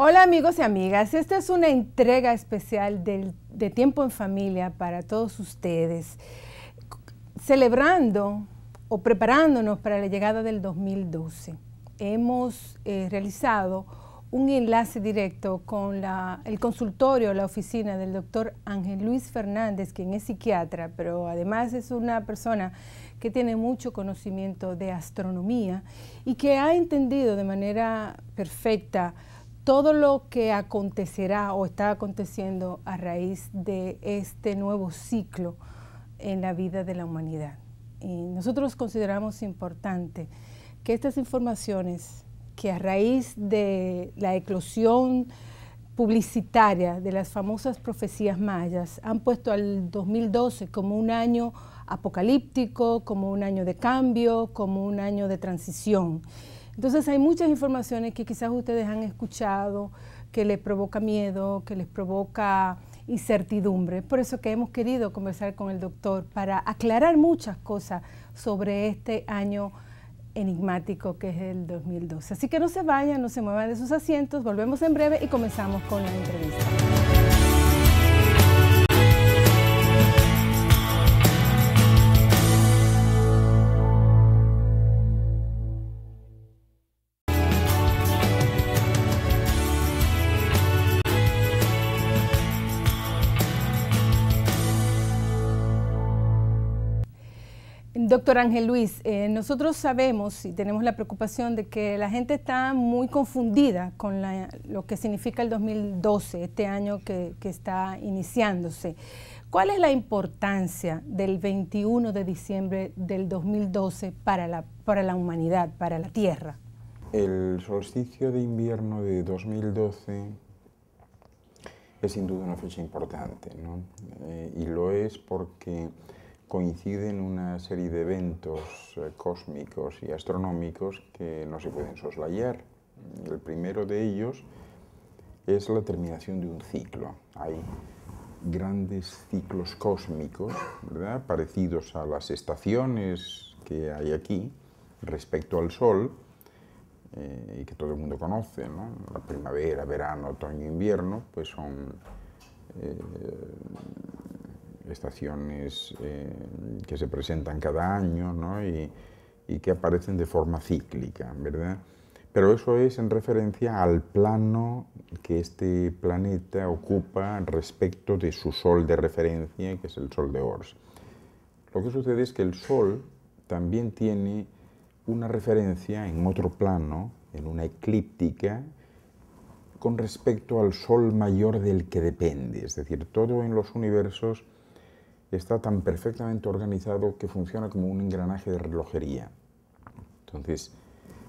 Hola amigos y amigas, esta es una entrega especial de Tiempo en Familia para todos ustedes, celebrando o preparándonos para la llegada del 2012. Hemos realizado un enlace directo con el consultorio, la oficina del doctor Ángel Luis Fernández, quien es psiquiatra, pero además es una persona que tiene mucho conocimiento de astronomía y que ha entendido de manera perfecta todo lo que acontecerá o está aconteciendo a raíz de este nuevo ciclo en la vida de la humanidad. Y nosotros consideramos importante que estas informaciones que a raíz de la eclosión publicitaria de las famosas profecías mayas han puesto al 2012 como un año apocalíptico, como un año de cambio, como un año de transición. Entonces hay muchas informaciones que quizás ustedes han escuchado, que les provoca miedo, que les provoca incertidumbre. Por eso que hemos querido conversar con el doctor para aclarar muchas cosas sobre este año enigmático que es el 2012. Así que no se vayan, no se muevan de sus asientos, volvemos en breve y comenzamos con la entrevista. Doctor Ángel Luis, nosotros sabemos y tenemos la preocupación de que la gente está muy confundida con lo que significa el 2012, este año que está iniciándose. ¿Cuál es la importancia del 21 de diciembre del 2012 para la humanidad, para la Tierra? El solsticio de invierno de 2012 es sin duda una fecha importante, ¿no? Y lo es porque coinciden una serie de eventos cósmicos y astronómicos que no se pueden soslayar. El primero de ellos es la terminación de un ciclo. Hay grandes ciclos cósmicos, ¿verdad?, parecidos a las estaciones que hay aquí respecto al Sol, y que todo el mundo conoce, ¿no? La primavera, verano, otoño, invierno, pues son estaciones que se presentan cada año, ¿no? y que aparecen de forma cíclica, ¿verdad? Pero eso es en referencia al plano que este planeta ocupa respecto de su Sol de referencia, que es el Sol de Ors. Lo que sucede es que el Sol también tiene una referencia en otro plano, en una eclíptica, con respecto al Sol mayor del que depende. Es decir, todo en los universos está tan perfectamente organizado que funciona como un engranaje de relojería. Entonces,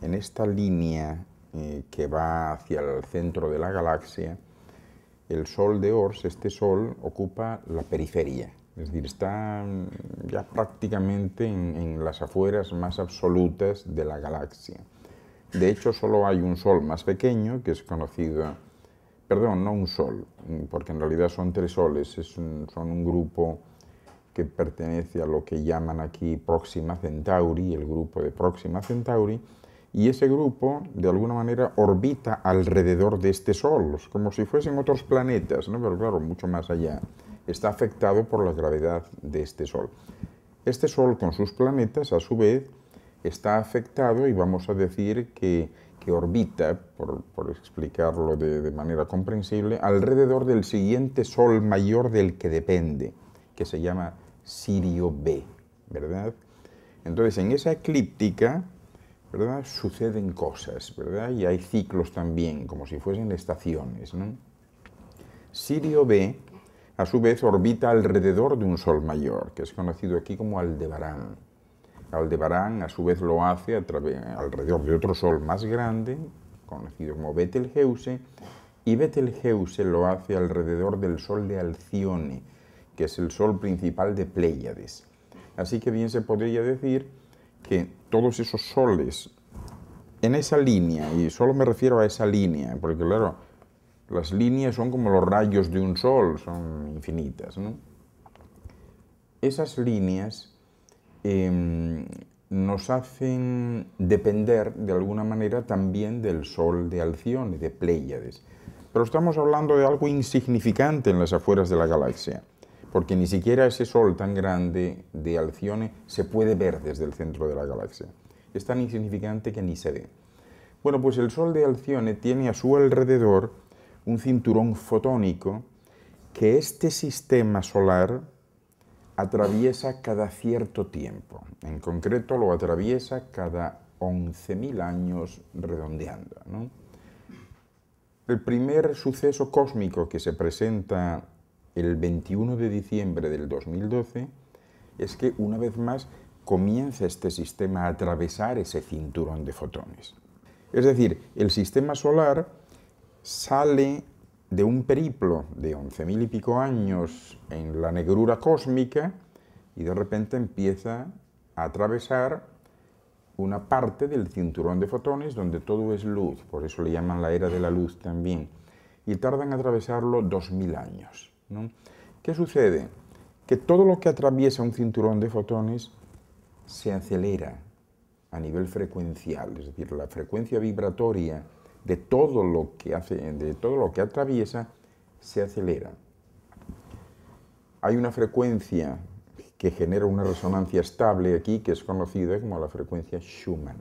en esta línea que va hacia el centro de la galaxia, el Sol de Ors, este Sol, ocupa la periferia. Es decir, está ya prácticamente en las afueras más absolutas de la galaxia. De hecho, solo hay un Sol más pequeño, que es conocido... Perdón, no un Sol, porque en realidad son tres soles, son un grupo que pertenece a lo que llaman aquí Próxima Centauri, el grupo de Próxima Centauri, y ese grupo, de alguna manera, orbita alrededor de este Sol, como si fuesen otros planetas, ¿no? Pero claro, mucho más allá. Está afectado por la gravedad de este Sol. Este Sol, con sus planetas, a su vez, está afectado, y vamos a decir que orbita, por explicarlo de manera comprensible, alrededor del siguiente Sol mayor del que depende, que se llama Sirio B, ¿verdad? Entonces, en esa eclíptica, ¿verdad?, suceden cosas, ¿verdad? Y hay ciclos también, como si fuesen estaciones, ¿no? Sirio B, a su vez, orbita alrededor de un Sol mayor, que es conocido aquí como Aldebarán. Aldebarán, a su vez, lo hace alrededor de otro Sol más grande, conocido como Betelgeuse, y Betelgeuse lo hace alrededor del Sol de Alcione, que es el Sol principal de Pléyades. Así que bien se podría decir que todos esos soles en esa línea, y solo me refiero a esa línea, porque claro, las líneas son como los rayos de un sol, son infinitas, ¿no? Esas líneas nos hacen depender de alguna manera también del Sol de Alcione, de Pléyades. Pero estamos hablando de algo insignificante en las afueras de la galaxia, porque ni siquiera ese Sol tan grande de Alcione se puede ver desde el centro de la galaxia. Es tan insignificante que ni se ve. Bueno, pues el Sol de Alcione tiene a su alrededor un cinturón fotónico que este sistema solar atraviesa cada cierto tiempo. En concreto lo atraviesa cada 11.000 años redondeando, ¿no? El primer suceso cósmico que se presenta el 21 de diciembre del 2012 es que una vez más comienza este sistema a atravesar ese cinturón de fotones. Es decir, el sistema solar sale de un periplo de 11.000 y pico años en la negrura cósmica y de repente empieza a atravesar una parte del cinturón de fotones donde todo es luz, por eso le llaman la era de la luz también, y tardan en atravesarlo 2.000 años, ¿no? ¿Qué sucede? Que todo lo que atraviesa un cinturón de fotones se acelera a nivel frecuencial, es decir, la frecuencia vibratoria de todo lo que atraviesa se acelera. Hay una frecuencia que genera una resonancia estable aquí, que es conocida como la frecuencia Schumann,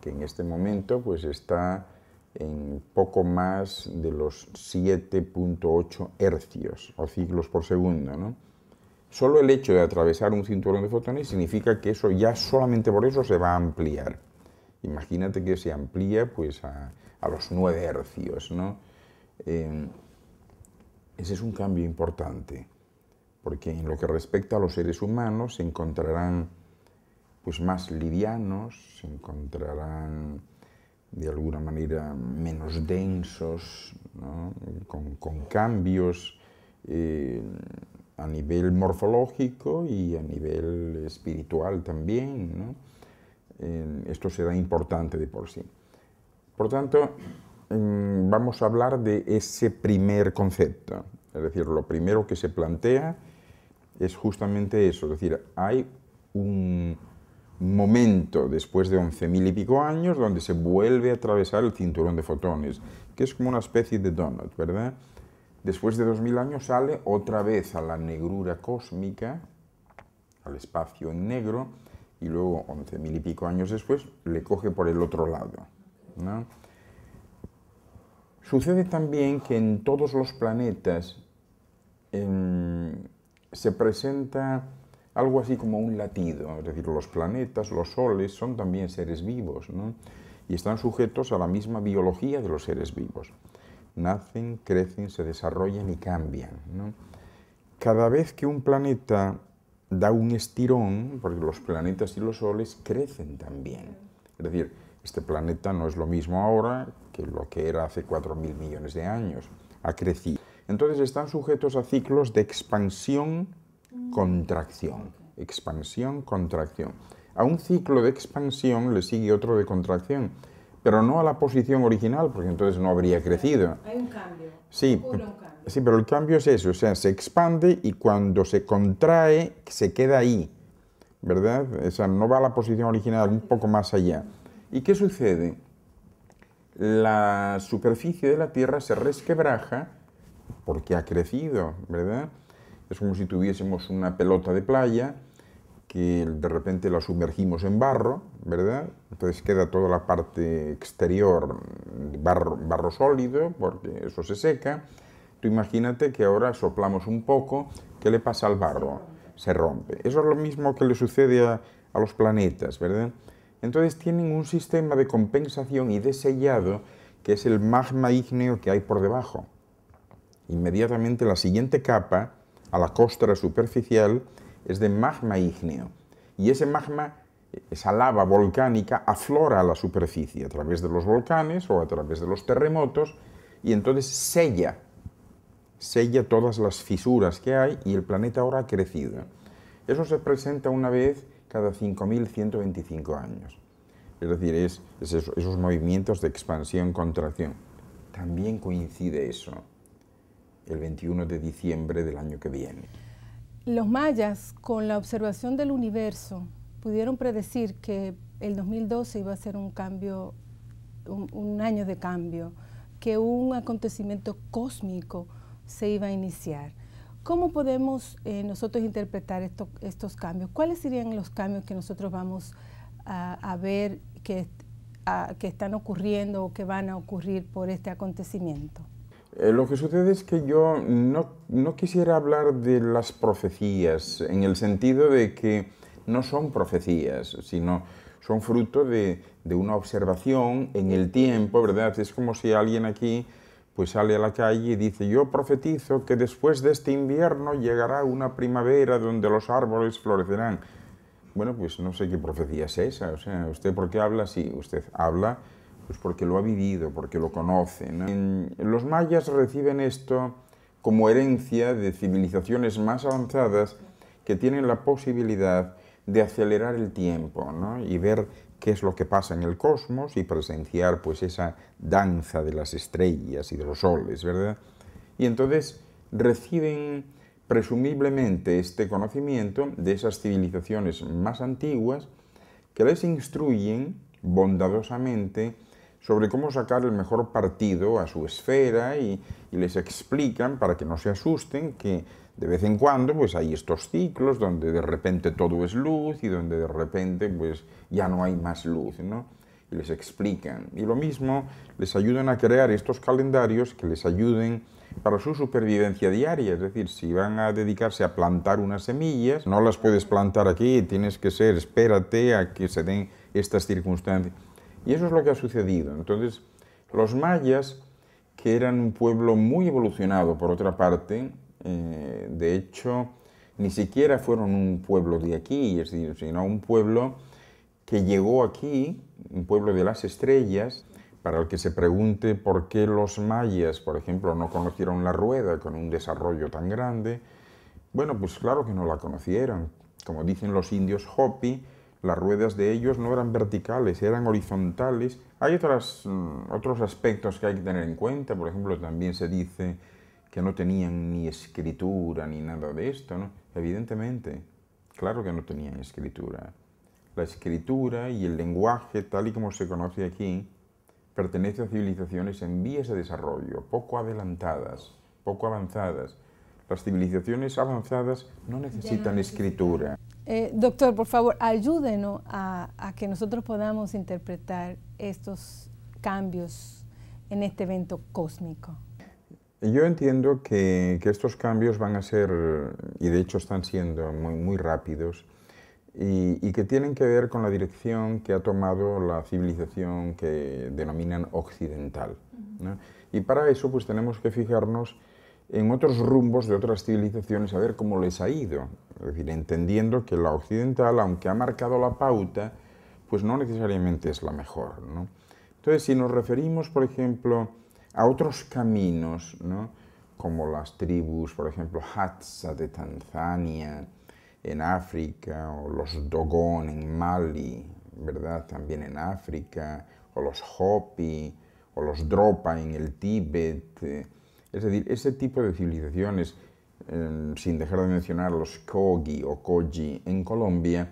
que en este momento pues está en poco más de los 7.8 hercios o ciclos por segundo, ¿no? Solo el hecho de atravesar un cinturón de fotones significa que eso ya solamente por eso se va a ampliar. Imagínate que se amplía pues a los 9 hercios, ¿no? Ese es un cambio importante, porque en lo que respecta a los seres humanos se encontrarán pues más livianos, se encontrarán de alguna manera menos densos, ¿no? con cambios a nivel morfológico y a nivel espiritual también, ¿no? Esto será importante de por sí. Por tanto, vamos a hablar de ese primer concepto, es decir, lo primero que se plantea es justamente eso, es decir, hay un momento después de 11.000 y pico años donde se vuelve a atravesar el cinturón de fotones, que es como una especie de donut, ¿verdad? Después de 2.000 años sale otra vez a la negrura cósmica, al espacio en negro, y luego 11.000 y pico años después le coge por el otro lado, ¿no? Sucede también que en todos los planetas se presenta algo así como un latido, es decir, los planetas, los soles, son también seres vivos, ¿no? Y están sujetos a la misma biología de los seres vivos. Nacen, crecen, se desarrollan y cambian, ¿no? Cada vez que un planeta da un estirón, porque los planetas y los soles crecen también. Es decir, este planeta no es lo mismo ahora que lo que era hace 4.000 millones de años. Ha crecido. Entonces están sujetos a ciclos de expansión, contracción. Expansión, contracción. A un ciclo de expansión le sigue otro de contracción, pero no a la posición original, porque entonces no habría crecido. Hay un cambio. Sí, sí, pero el cambio es eso, o sea, se expande y cuando se contrae se queda ahí, ¿verdad? O sea, no va a la posición original, un poco más allá. ¿Y qué sucede? La superficie de la Tierra se resquebraja porque ha crecido, ¿verdad? Es como si tuviésemos una pelota de playa que de repente la sumergimos en barro, ¿verdad? Entonces queda toda la parte exterior barro sólido, porque eso se seca. Tú imagínate que ahora soplamos un poco, ¿qué le pasa al barro? Se rompe. Eso es lo mismo que le sucede a los planetas, ¿verdad? Entonces tienen un sistema de compensación y de sellado que es el magma ígneo que hay por debajo. Inmediatamente la siguiente capa, a la costra superficial, es de magma ígneo. Y ese magma, esa lava volcánica, aflora a la superficie a través de los volcanes o a través de los terremotos y entonces sella todas las fisuras que hay y el planeta ahora ha crecido. Eso se presenta una vez cada 5.125 años. Es decir, esos movimientos de expansión-contracción. También coincide eso el 21 de diciembre del año que viene. Los mayas, con la observación del universo pudieron predecir que el 2012 iba a ser un cambio, un año de cambio, que un acontecimiento cósmico se iba a iniciar. ¿Cómo podemos nosotros interpretar estos cambios? ¿Cuáles serían los cambios que nosotros vamos a ver que están ocurriendo o que van a ocurrir por este acontecimiento? Lo que sucede es que yo no quisiera hablar de las profecías en el sentido de que no son profecías, sino son fruto de una observación en el tiempo, ¿verdad? Es como si alguien aquí pues sale a la calle y dice: yo profetizo que después de este invierno llegará una primavera donde los árboles florecerán. Bueno, pues no sé qué profecía es esa. O sea, ¿usted por qué habla así? Usted habla pues porque lo ha vivido, porque lo conoce, ¿no? Los mayas reciben esto como herencia de civilizaciones más avanzadas que tienen la posibilidad de acelerar el tiempo, ¿no? Y ver qué es lo que pasa en el cosmos y presenciar pues esa danza de las estrellas y de los soles, ¿verdad? Y entonces reciben presumiblemente este conocimiento de esas civilizaciones más antiguas que les instruyen bondadosamente sobre cómo sacar el mejor partido a su esfera y les explican, para que no se asusten, que de vez en cuando pues hay estos ciclos donde de repente todo es luz y donde de repente pues ya no hay más luz, ¿no? Y les explican. Y lo mismo, les ayudan a crear estos calendarios que les ayuden para su supervivencia diaria. Es decir, si van a dedicarse a plantar unas semillas, no las puedes plantar aquí, tienes que espérate a que se den estas circunstancias. Y eso es lo que ha sucedido. Entonces, los mayas, que eran un pueblo muy evolucionado por otra parte, de hecho, ni siquiera fueron un pueblo de aquí, es decir, sino un pueblo que llegó aquí, un pueblo de las estrellas. Para el que se pregunte por qué los mayas, por ejemplo, no conocieron la rueda con un desarrollo tan grande, bueno, pues claro que no la conocieron. Como dicen los indios Hopi, las ruedas de ellos no eran verticales, eran horizontales. Hay otros aspectos que hay que tener en cuenta. Por ejemplo, también se dice que no tenían ni escritura ni nada de esto, ¿no? Evidentemente, claro que no tenían escritura. La escritura y el lenguaje, tal y como se conoce aquí, pertenece a civilizaciones en vías de desarrollo, poco adelantadas, poco avanzadas. Las civilizaciones avanzadas no necesitan escritura. Doctor, por favor, ayúdenos a que nosotros podamos interpretar estos cambios en este evento cósmico. Yo entiendo que estos cambios van a ser, y de hecho están siendo muy rápidos, y que tienen que ver con la dirección que ha tomado la civilización que denominan occidental, ¿no? Y para eso pues tenemos que fijarnos en otros rumbos de otras civilizaciones, a ver cómo les ha ido. Es decir, entendiendo que la occidental, aunque ha marcado la pauta, pues no necesariamente es la mejor, ¿no? Entonces, si nos referimos, por ejemplo, a otros caminos, ¿no? Como las tribus, por ejemplo, Hadza de Tanzania, en África, o los Dogon en Mali, ¿verdad? También en África, o los Hopi, o los Dropa en el Tíbet. Es decir, ese tipo de civilizaciones, sin dejar de mencionar los Kogi o Koji en Colombia,